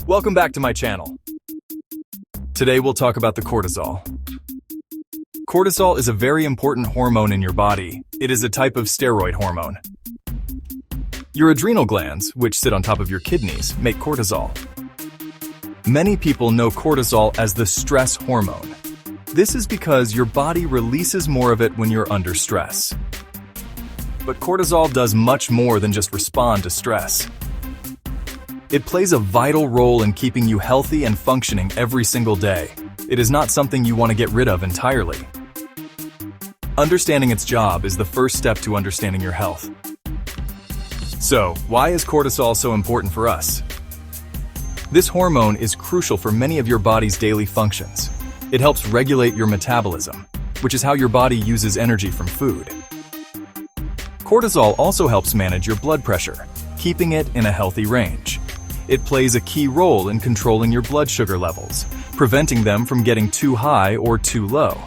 Welcome back to my channel. Today we'll talk about the cortisol. Cortisol is a very important hormone in your body. It is a type of steroid hormone. Your adrenal glands, which sit on top of your kidneys, make cortisol. Many people know cortisol as the stress hormone. This is because your body releases more of it when you're under stress. But cortisol does much more than just respond to stress. It plays a vital role in keeping you healthy and functioning every single day. It is not something you want to get rid of entirely. Understanding its job is the first step to understanding your health. So, why is cortisol so important for us? This hormone is crucial for many of your body's daily functions. It helps regulate your metabolism, which is how your body uses energy from food. Cortisol also helps manage your blood pressure, keeping it in a healthy range. It plays a key role in controlling your blood sugar levels, preventing them from getting too high or too low.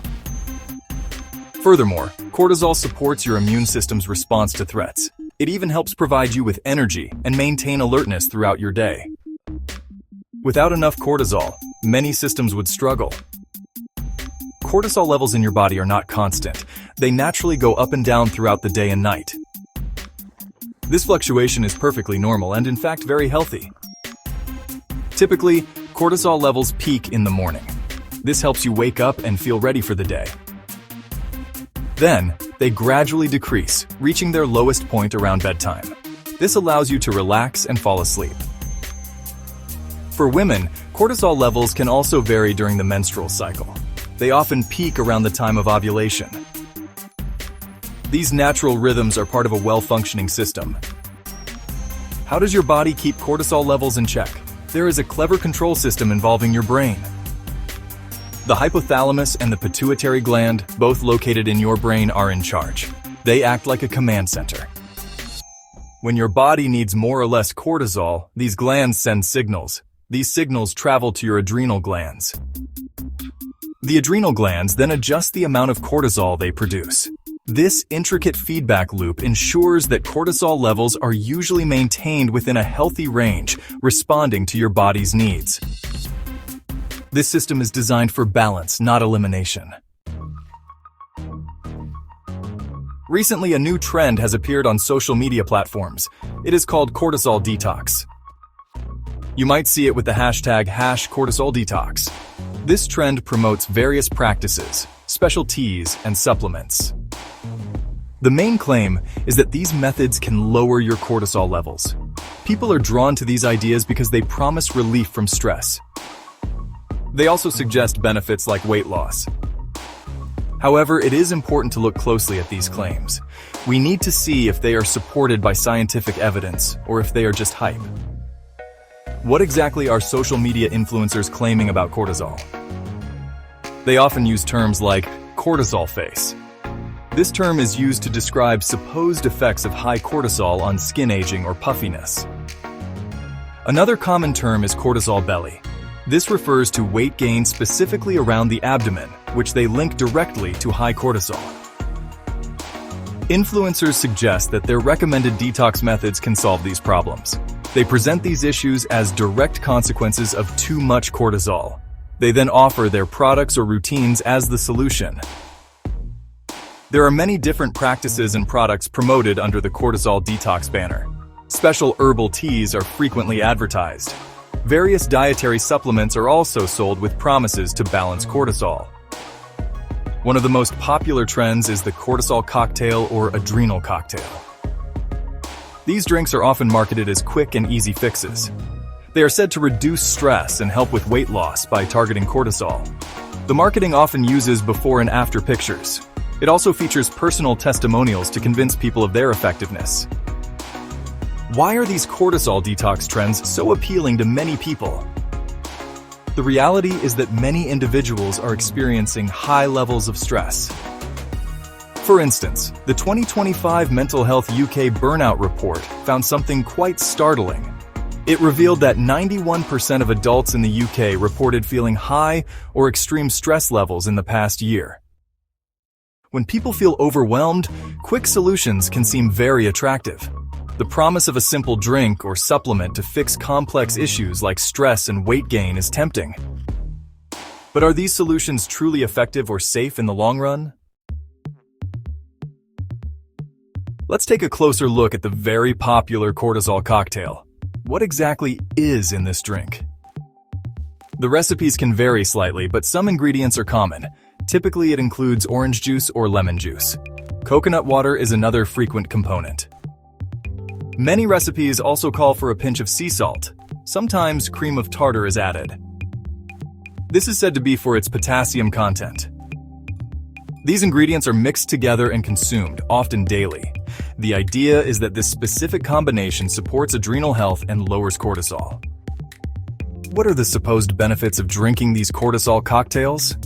Furthermore, cortisol supports your immune system's response to threats. It even helps provide you with energy and maintain alertness throughout your day. Without enough cortisol, many systems would struggle. Cortisol levels in your body are not constant. They naturally go up and down throughout the day and night. This fluctuation is perfectly normal and in fact very healthy. Typically, cortisol levels peak in the morning. This helps you wake up and feel ready for the day. Then, they gradually decrease, reaching their lowest point around bedtime. This allows you to relax and fall asleep. For women, cortisol levels can also vary during the menstrual cycle. They often peak around the time of ovulation. These natural rhythms are part of a well-functioning system. How does your body keep cortisol levels in check? There is a clever control system involving your brain. The hypothalamus and the pituitary gland, both located in your brain, are in charge. They act like a command center. When your body needs more or less cortisol, these glands send signals. These signals travel to your adrenal glands. The adrenal glands then adjust the amount of cortisol they produce. This intricate feedback loop ensures that cortisol levels are usually maintained within a healthy range, responding to your body's needs. This system is designed for balance, not elimination. Recently, a new trend has appeared on social media platforms. It is called cortisol detox. You might see it with the hashtag #CortisolDetox. This trend promotes various practices, special teas, and supplements. The main claim is that these methods can lower your cortisol levels. People are drawn to these ideas because they promise relief from stress. They also suggest benefits like weight loss. However, it is important to look closely at these claims. We need to see if they are supported by scientific evidence or if they are just hype. What exactly are social media influencers claiming about cortisol? They often use terms like cortisol face. This term is used to describe supposed effects of high cortisol on skin aging or puffiness. Another common term is cortisol belly. This refers to weight gain specifically around the abdomen, which they link directly to high cortisol. Influencers suggest that their recommended detox methods can solve these problems. They present these issues as direct consequences of too much cortisol. They then offer their products or routines as the solution. There are many different practices and products promoted under the cortisol detox banner. Special herbal teas are frequently advertised. Various dietary supplements are also sold with promises to balance cortisol. One of the most popular trends is the cortisol cocktail or adrenal cocktail. These drinks are often marketed as quick and easy fixes. They are said to reduce stress and help with weight loss by targeting cortisol. The marketing often uses before and after pictures. It also features personal testimonials to convince people of their effectiveness. Why are these cortisol detox trends so appealing to many people? The reality is that many individuals are experiencing high levels of stress. For instance, the 2025 Mental Health UK Burnout Report found something quite startling. It revealed that 91% of adults in the UK reported feeling high or extreme stress levels in the past year. When people feel overwhelmed, quick solutions can seem very attractive. The promise of a simple drink or supplement to fix complex issues like stress and weight gain is tempting. But are these solutions truly effective or safe in the long run? Let's take a closer look at the very popular cortisol cocktail. What exactly is in this drink? The recipes can vary slightly, but some ingredients are common. Typically, it includes orange juice or lemon juice. Coconut water is another frequent component. Many recipes also call for a pinch of sea salt. Sometimes cream of tartar is added. This is said to be for its potassium content. These ingredients are mixed together and consumed, often daily. The idea is that this specific combination supports adrenal health and lowers cortisol. What are the supposed benefits of drinking these cortisol cocktails?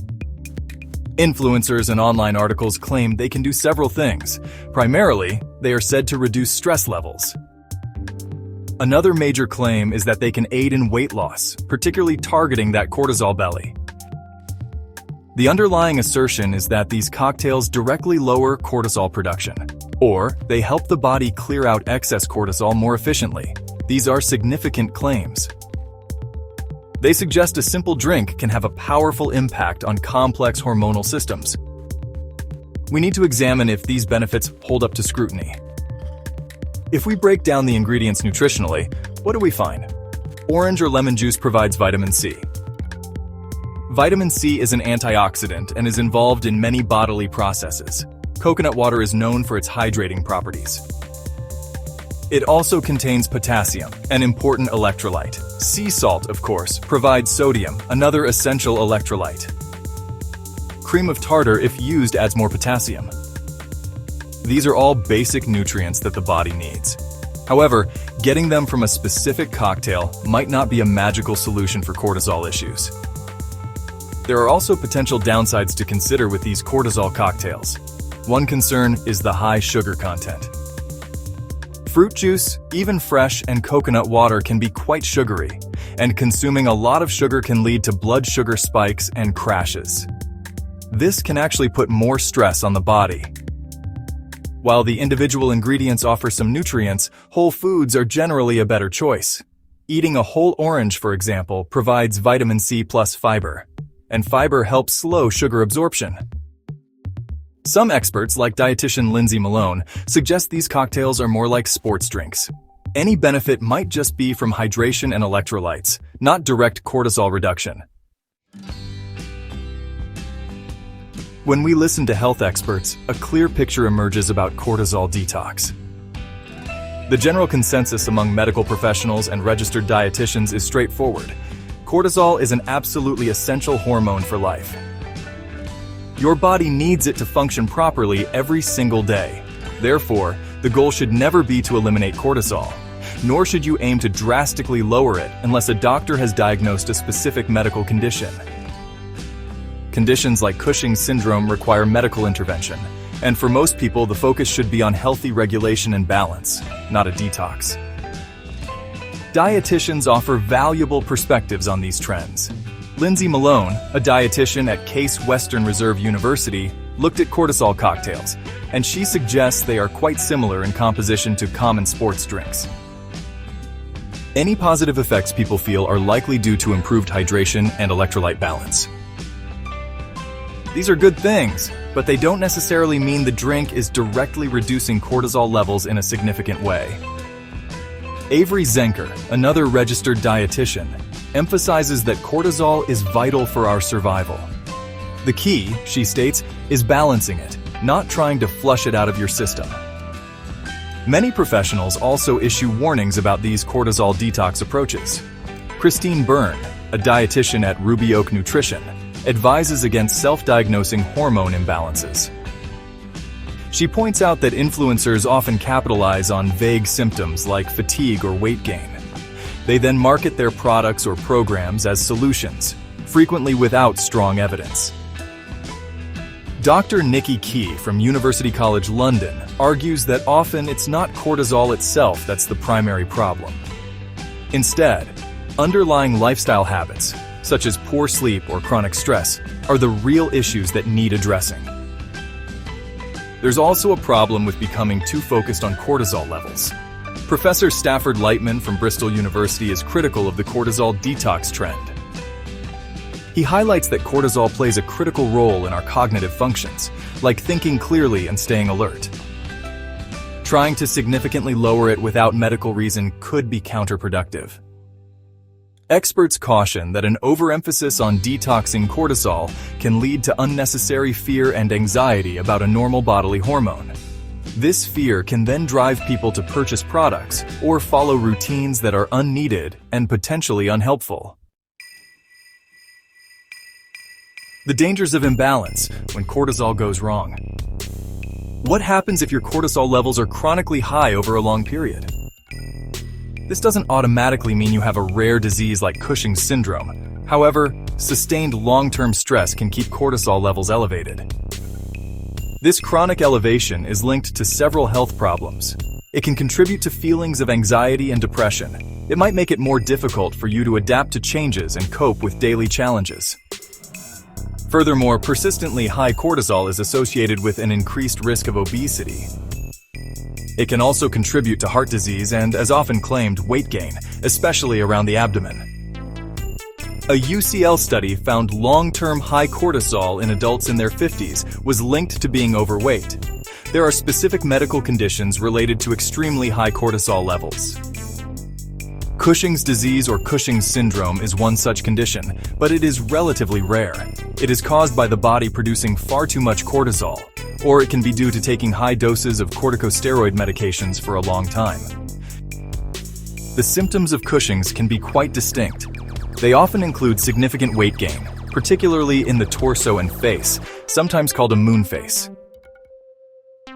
Influencers and online articles claim they can do several things. Primarily, they are said to reduce stress levels. Another major claim is that they can aid in weight loss, particularly targeting that cortisol belly. The underlying assertion is that these cocktails directly lower cortisol production, or they help the body clear out excess cortisol more efficiently. These are significant claims. They suggest a simple drink can have a powerful impact on complex hormonal systems. We need to examine if these benefits hold up to scrutiny. If we break down the ingredients nutritionally, what do we find? Orange or lemon juice provides vitamin C. Vitamin C is an antioxidant and is involved in many bodily processes. Coconut water is known for its hydrating properties. It also contains potassium, an important electrolyte. Sea salt, of course, provides sodium, another essential electrolyte. Cream of tartar, if used, adds more potassium. These are all basic nutrients that the body needs. However, getting them from a specific cocktail might not be a magical solution for cortisol issues. There are also potential downsides to consider with these cortisol cocktails. One concern is the high sugar content. Fruit juice, even fresh, and coconut water can be quite sugary, and consuming a lot of sugar can lead to blood sugar spikes and crashes. This can actually put more stress on the body. While the individual ingredients offer some nutrients, whole foods are generally a better choice. Eating a whole orange, for example, provides vitamin C plus fiber, and fiber helps slow sugar absorption. Some experts, like dietitian Lindsay Malone, suggest these cocktails are more like sports drinks. Any benefit might just be from hydration and electrolytes, not direct cortisol reduction. When we listen to health experts, a clear picture emerges about cortisol detox. The general consensus among medical professionals and registered dietitians is straightforward. Cortisol is an absolutely essential hormone for life. Your body needs it to function properly every single day. Therefore, the goal should never be to eliminate cortisol, nor should you aim to drastically lower it unless a doctor has diagnosed a specific medical condition. Conditions like Cushing's syndrome require medical intervention, and for most people, the focus should be on healthy regulation and balance, not a detox. Dietitians offer valuable perspectives on these trends. Lindsay Malone, a dietitian at Case Western Reserve University, looked at cortisol cocktails, and she suggests they are quite similar in composition to common sports drinks. Any positive effects people feel are likely due to improved hydration and electrolyte balance. These are good things, but they don't necessarily mean the drink is directly reducing cortisol levels in a significant way. Avery Zenker, another registered dietitian, emphasizes that cortisol is vital for our survival. The key, she states, is balancing it, not trying to flush it out of your system. Many professionals also issue warnings about these cortisol detox approaches. Christine Byrne, a dietitian at Ruby Oak Nutrition, advises against self-diagnosing hormone imbalances. She points out that influencers often capitalize on vague symptoms like fatigue or weight gain. They then market their products or programs as solutions, frequently without strong evidence. Dr. Nikki Key from University College London argues that often it's not cortisol itself that's the primary problem. Instead, underlying lifestyle habits, such as poor sleep or chronic stress, are the real issues that need addressing. There's also a problem with becoming too focused on cortisol levels. Professor Stafford Lightman from Bristol University is critical of the cortisol detox trend. He highlights that cortisol plays a critical role in our cognitive functions, like thinking clearly and staying alert. Trying to significantly lower it without medical reason could be counterproductive. Experts caution that an overemphasis on detoxing cortisol can lead to unnecessary fear and anxiety about a normal bodily hormone. This fear can then drive people to purchase products or follow routines that are unneeded and potentially unhelpful. The dangers of imbalance when cortisol goes wrong. What happens if your cortisol levels are chronically high over a long period? This doesn't automatically mean you have a rare disease like Cushing's syndrome. However, sustained long-term stress can keep cortisol levels elevated. This chronic elevation is linked to several health problems. It can contribute to feelings of anxiety and depression. It might make it more difficult for you to adapt to changes and cope with daily challenges. Furthermore, persistently high cortisol is associated with an increased risk of obesity. It can also contribute to heart disease and, as often claimed, weight gain, especially around the abdomen. A UCL study found long-term high cortisol in adults in their 50s was linked to being overweight. There are specific medical conditions related to extremely high cortisol levels. Cushing's disease or Cushing's syndrome is one such condition, but it is relatively rare. It is caused by the body producing far too much cortisol, or it can be due to taking high doses of corticosteroid medications for a long time. The symptoms of Cushing's can be quite distinct. They often include significant weight gain, particularly in the torso and face, sometimes called a moon face.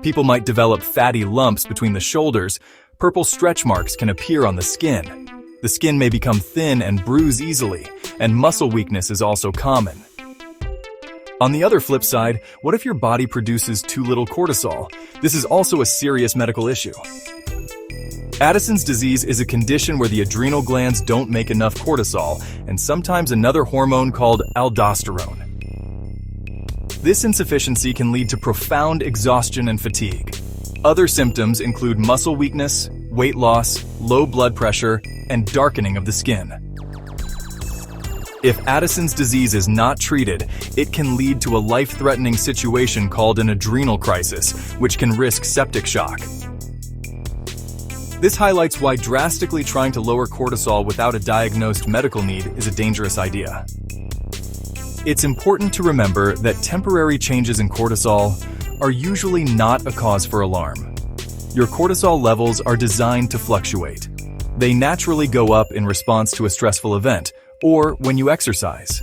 People might develop fatty lumps between the shoulders. Purple stretch marks can appear on the skin. The skin may become thin and bruise easily, and muscle weakness is also common. On the other flip side, what if your body produces too little cortisol? This is also a serious medical issue. Addison's disease is a condition where the adrenal glands don't make enough cortisol, and sometimes another hormone called aldosterone. This insufficiency can lead to profound exhaustion and fatigue. Other symptoms include muscle weakness, weight loss, low blood pressure, and darkening of the skin. If Addison's disease is not treated, it can lead to a life-threatening situation called an adrenal crisis, which can risk septic shock. This highlights why drastically trying to lower cortisol without a diagnosed medical need is a dangerous idea. It's important to remember that temporary changes in cortisol are usually not a cause for alarm. Your cortisol levels are designed to fluctuate. They naturally go up in response to a stressful event or when you exercise.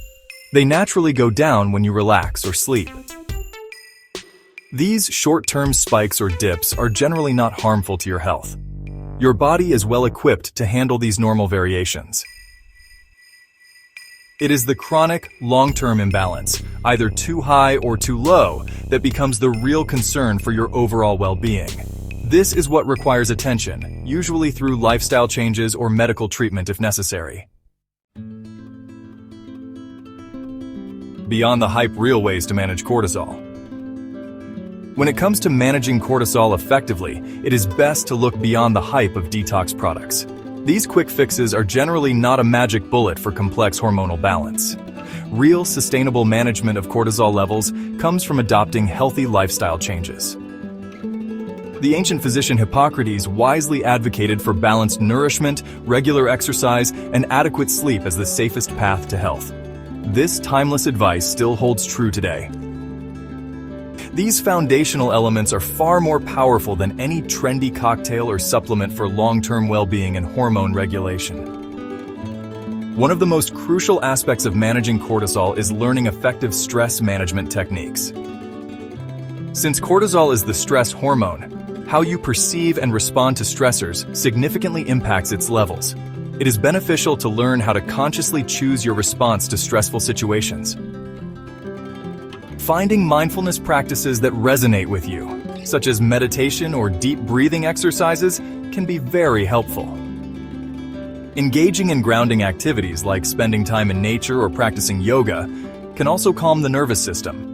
They naturally go down when you relax or sleep. These short-term spikes or dips are generally not harmful to your health. Your body is well equipped to handle these normal variations. It is the chronic, long-term imbalance, either too high or too low, that becomes the real concern for your overall well-being. This is what requires attention, usually through lifestyle changes or medical treatment if necessary. Beyond the hype, real ways to manage cortisol. When it comes to managing cortisol effectively, it is best to look beyond the hype of detox products. These quick fixes are generally not a magic bullet for complex hormonal balance. Real, sustainable management of cortisol levels comes from adopting healthy lifestyle changes. The ancient physician Hippocrates wisely advocated for balanced nourishment, regular exercise, and adequate sleep as the safest path to health. This timeless advice still holds true today. These foundational elements are far more powerful than any trendy cocktail or supplement for long-term well-being and hormone regulation. One of the most crucial aspects of managing cortisol is learning effective stress management techniques. Since cortisol is the stress hormone, how you perceive and respond to stressors significantly impacts its levels. It is beneficial to learn how to consciously choose your response to stressful situations. Finding mindfulness practices that resonate with you, such as meditation or deep breathing exercises, can be very helpful. Engaging in grounding activities like spending time in nature or practicing yoga can also calm the nervous system.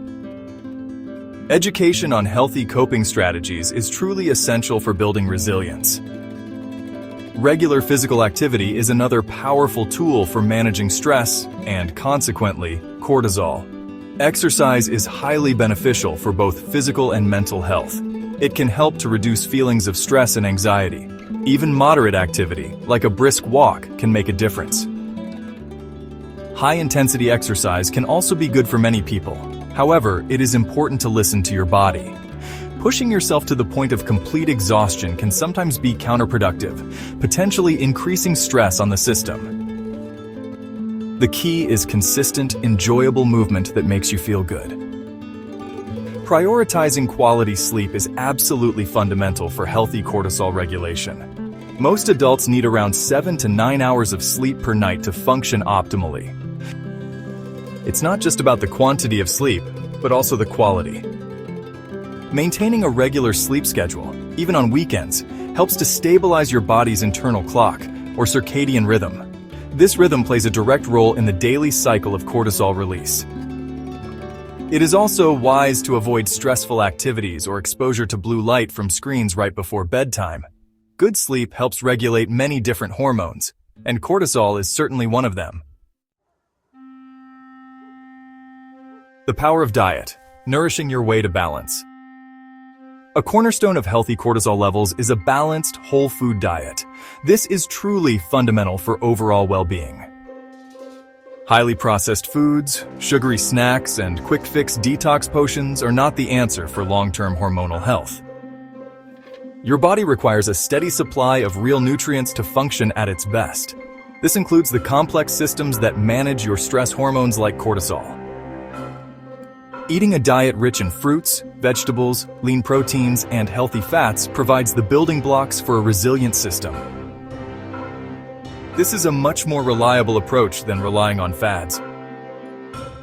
Education on healthy coping strategies is truly essential for building resilience. Regular physical activity is another powerful tool for managing stress and, consequently, cortisol. Exercise is highly beneficial for both physical and mental health. It can help to reduce feelings of stress and anxiety. Even moderate activity, like a brisk walk, can make a difference. High-intensity exercise can also be good for many people. However, it is important to listen to your body. Pushing yourself to the point of complete exhaustion can sometimes be counterproductive, potentially increasing stress on the system. The key is consistent, enjoyable movement that makes you feel good. Prioritizing quality sleep is absolutely fundamental for healthy cortisol regulation. Most adults need around 7 to 9 hours of sleep per night to function optimally. It's not just about the quantity of sleep, but also the quality. Maintaining a regular sleep schedule, even on weekends, helps to stabilize your body's internal clock, or circadian rhythm. This rhythm plays a direct role in the daily cycle of cortisol release. It is also wise to avoid stressful activities or exposure to blue light from screens right before bedtime. Good sleep helps regulate many different hormones, and cortisol is certainly one of them. The power of diet, nourishing your way to balance. A cornerstone of healthy cortisol levels is a balanced, whole food diet. This is truly fundamental for overall well-being. Highly processed foods, sugary snacks, and quick-fix detox potions are not the answer for long-term hormonal health. Your body requires a steady supply of real nutrients to function at its best. This includes the complex systems that manage your stress hormones like cortisol. Eating a diet rich in fruits, vegetables, lean proteins, and healthy fats provides the building blocks for a resilient system. This is a much more reliable approach than relying on fads.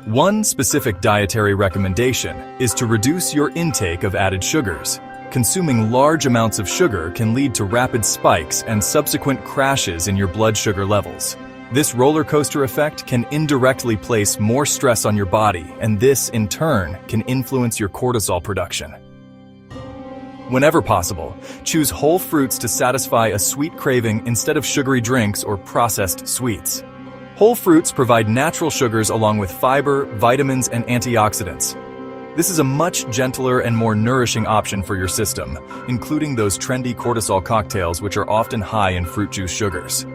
One specific dietary recommendation is to reduce your intake of added sugars. Consuming large amounts of sugar can lead to rapid spikes and subsequent crashes in your blood sugar levels. This roller coaster effect can indirectly place more stress on your body, and this, in turn, can influence your cortisol production. Whenever possible, choose whole fruits to satisfy a sweet craving instead of sugary drinks or processed sweets. Whole fruits provide natural sugars along with fiber, vitamins, and antioxidants. This is a much gentler and more nourishing option for your system, including those trendy cortisol cocktails which are often high in fruit juice sugars.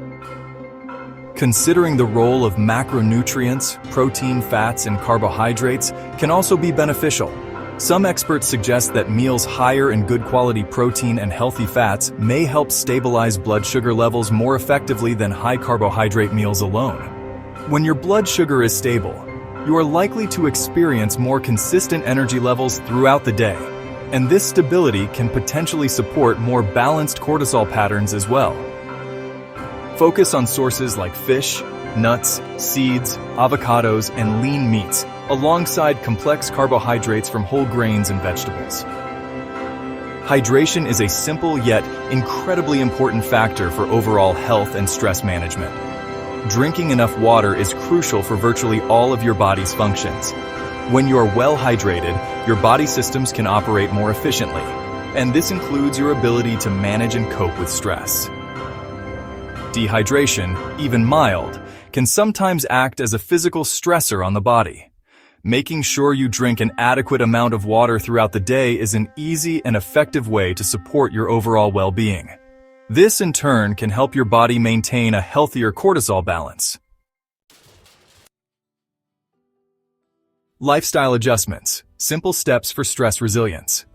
Considering the role of macronutrients, protein, fats, and carbohydrates can also be beneficial. Some experts suggest that meals higher in good quality protein and healthy fats may help stabilize blood sugar levels more effectively than high carbohydrate meals alone. When your blood sugar is stable, you are likely to experience more consistent energy levels throughout the day, and this stability can potentially support more balanced cortisol patterns as well. Focus on sources like fish, nuts, seeds, avocados, and lean meats, alongside complex carbohydrates from whole grains and vegetables. Hydration is a simple yet incredibly important factor for overall health and stress management. Drinking enough water is crucial for virtually all of your body's functions. When you're well hydrated, your body systems can operate more efficiently, and this includes your ability to manage and cope with stress. Dehydration, even mild, can sometimes act as a physical stressor on the body. Making sure you drink an adequate amount of water throughout the day is an easy and effective way to support your overall well-being. This, in turn, can help your body maintain a healthier cortisol balance. Lifestyle adjustments, simple steps for stress resilience.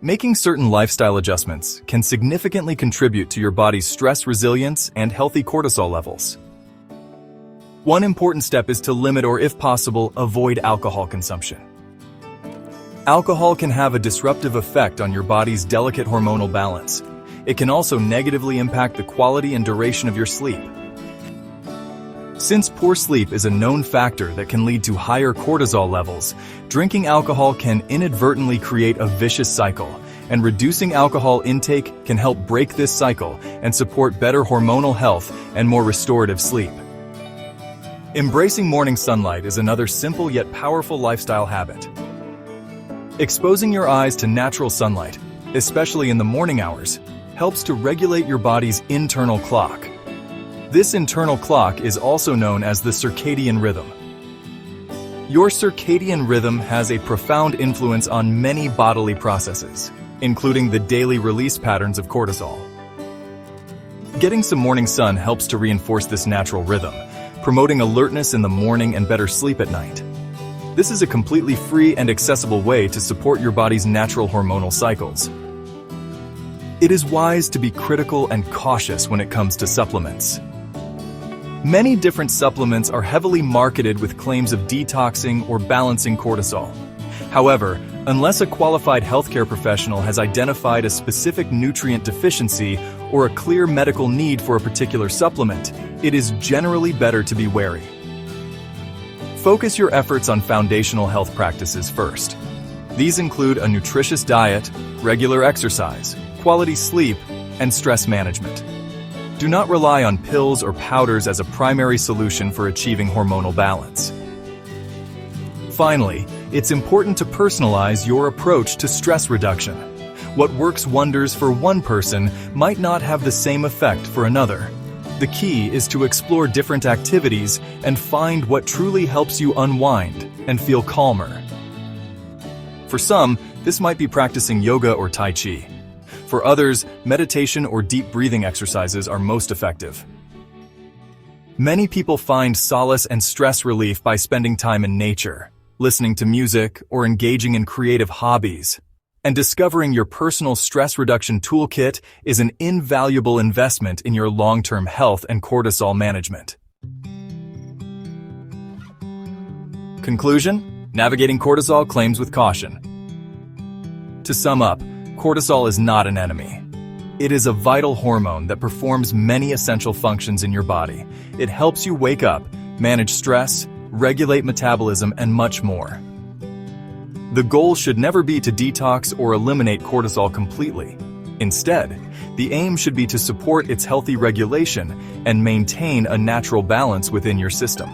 Making certain lifestyle adjustments can significantly contribute to your body's stress resilience and healthy cortisol levels. One important step is to limit or, if possible, avoid alcohol consumption. Alcohol can have a disruptive effect on your body's delicate hormonal balance. It can also negatively impact the quality and duration of your sleep. Since poor sleep is a known factor that can lead to higher cortisol levels, drinking alcohol can inadvertently create a vicious cycle, and reducing alcohol intake can help break this cycle and support better hormonal health and more restorative sleep. Embracing morning sunlight is another simple yet powerful lifestyle habit. Exposing your eyes to natural sunlight, especially in the morning hours, helps to regulate your body's internal clock. This internal clock is also known as the circadian rhythm. Your circadian rhythm has a profound influence on many bodily processes, including the daily release patterns of cortisol. Getting some morning sun helps to reinforce this natural rhythm, promoting alertness in the morning and better sleep at night. This is a completely free and accessible way to support your body's natural hormonal cycles. It is wise to be critical and cautious when it comes to supplements. Many different supplements are heavily marketed with claims of detoxing or balancing cortisol. However, unless a qualified healthcare professional has identified a specific nutrient deficiency or a clear medical need for a particular supplement, it is generally better to be wary. Focus your efforts on foundational health practices first. These include a nutritious diet, regular exercise, quality sleep, and stress management. Do not rely on pills or powders as a primary solution for achieving hormonal balance. Finally, it's important to personalize your approach to stress reduction. What works wonders for one person might not have the same effect for another. The key is to explore different activities and find what truly helps you unwind and feel calmer. For some, this might be practicing yoga or Tai Chi. For others, meditation or deep breathing exercises are most effective. Many people find solace and stress relief by spending time in nature, listening to music, or engaging in creative hobbies. And discovering your personal stress reduction toolkit is an invaluable investment in your long-term health and cortisol management. Conclusion: navigating cortisol claims with caution. To sum up, cortisol is not an enemy. It is a vital hormone that performs many essential functions in your body. It helps you wake up, manage stress, regulate metabolism, and much more. The goal should never be to detox or eliminate cortisol completely. Instead, the aim should be to support its healthy regulation and maintain a natural balance within your system.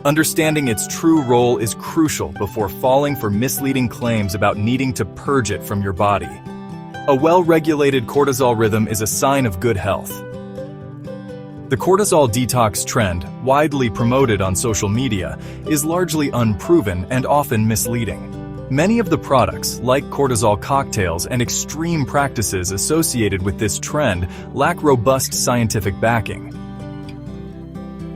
Understanding its true role is crucial before falling for misleading claims about needing to purge it from your body. A well-regulated cortisol rhythm is a sign of good health. The cortisol detox trend, widely promoted on social media, is largely unproven and often misleading. Many of the products, like cortisol cocktails and extreme practices associated with this trend, lack robust scientific backing.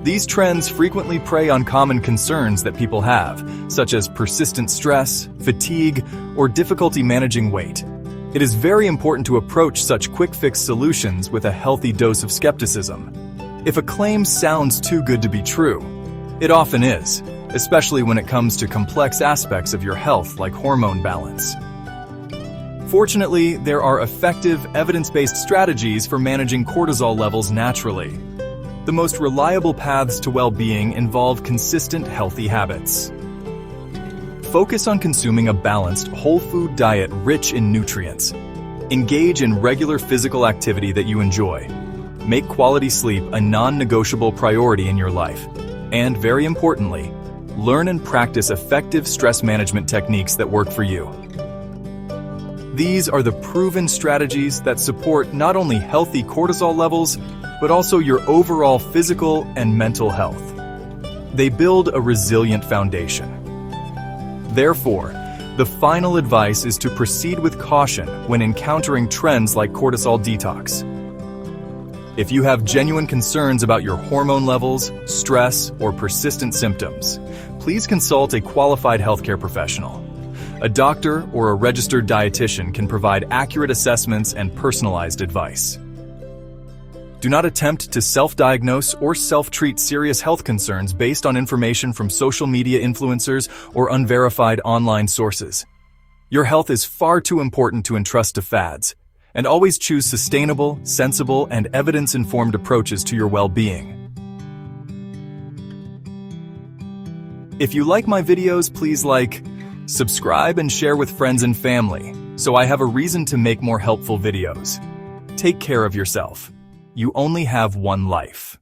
These trends frequently prey on common concerns that people have, such as persistent stress, fatigue, or difficulty managing weight. It is very important to approach such quick-fix solutions with a healthy dose of skepticism. If a claim sounds too good to be true, it often is, especially when it comes to complex aspects of your health like hormone balance. Fortunately, there are effective, evidence-based strategies for managing cortisol levels naturally. The most reliable paths to well-being involve consistent, healthy habits. Focus on consuming a balanced, whole food diet rich in nutrients. Engage in regular physical activity that you enjoy. Make quality sleep a non-negotiable priority in your life. And very importantly, learn and practice effective stress management techniques that work for you. These are the proven strategies that support not only healthy cortisol levels, but also your overall physical and mental health. They build a resilient foundation. Therefore, the final advice is to proceed with caution when encountering trends like cortisol detox. If you have genuine concerns about your hormone levels, stress, or persistent symptoms, please consult a qualified healthcare professional. A doctor or a registered dietitian can provide accurate assessments and personalized advice. Do not attempt to self-diagnose or self-treat serious health concerns based on information from social media influencers or unverified online sources. Your health is far too important to entrust to fads. And always choose sustainable, sensible, and evidence-informed approaches to your well-being. If you like my videos, please like, subscribe, and share with friends and family, so I have a reason to make more helpful videos. Take care of yourself. You only have one life.